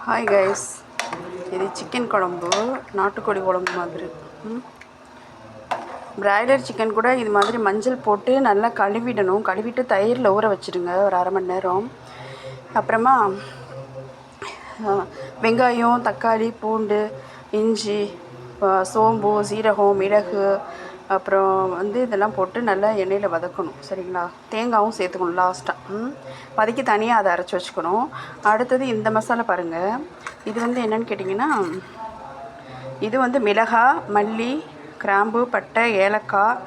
Hi guys, இது chicken குழம்பு, நாட்டுக்கோழி குழம்பு மாதிரி. பிராய்லர் சிக்கன் கூட இது மாதிரி மஞ்சள் போட்டு நல்லா கழுவிடணும். கழுவிட்டு தயிரில் ஊற வச்சுடுங்க ஒரு அரை மணி நேரம். அப்புறமா வெங்காயம், தக்காளி, பூண்டு, இஞ்சி, சோம்பு, சீரகம், மிளகு, அப்புறம் இதெல்லாம் போட்டு நல்லா எண்ணெயில் வதக்கணும். சரிங்களா? தேங்காயும் சேர்த்துக்கணும் லாஸ்ட்டாக. வதக்கி தனியாக அதை அரைச்சி வச்சுக்கணும். அடுத்தது இந்த மசாலா பாருங்கள். இது என்னென்னு கேட்டிங்கன்னா, இது மிளகாய், மல்லி, கிராம்பு, பட்டை, ஏலக்காய்,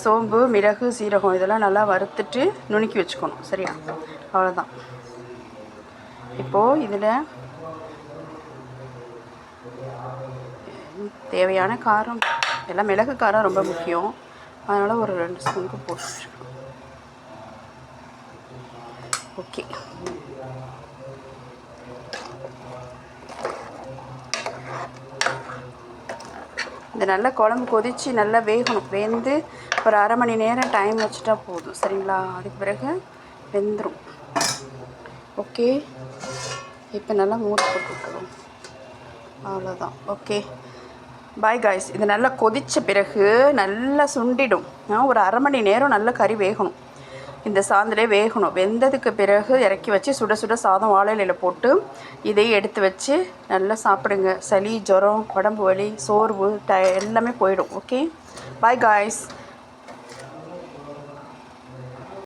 சோம்பு, மிளகு, சீரகம் இதெல்லாம் நல்லா வறுத்துட்டு நுணுக்கி வச்சுக்கணும். சரியா? அவ்வளோதான். இப்போது இதில் தேவையான காரம், எல்லாம் மிளகு காரம் ரொம்ப முக்கியம், அதனால் ஒரு 2 ஸ்பூனுக்கு போட்டு. ஓகே, இந்த நல்லா குழம்பு கொதித்து நல்லா வேகணும். வெந்து ஒரு அரை மணி நேரம் டைம் வச்சுட்டா போதும். சரிங்களா? அதுக்கு பிறகு வெந்துடும். ஓகே, இப்போ நல்லா மூடி போட்டு விட்டுருவோம். அவ்வளோதான். Okay, bye guys. இது நல்லா கொதித்த பிறகு நல்லா சுண்டிடும். ஒரு அரை மணி நேரம் நல்லா கறி வேகணும். இந்த சாந்திலே வேகணும். வெந்ததுக்கு பிறகு இறக்கி வச்சு சுட சுட சாதம் வாழை இலையில் போட்டு இதையும் எடுத்து வச்சு நல்லா சாப்பிடுங்க. சளி, ஜுரம், உடம்பு வலி, சோர்வு எல்லாமே போயிடும். Okay, bye guys.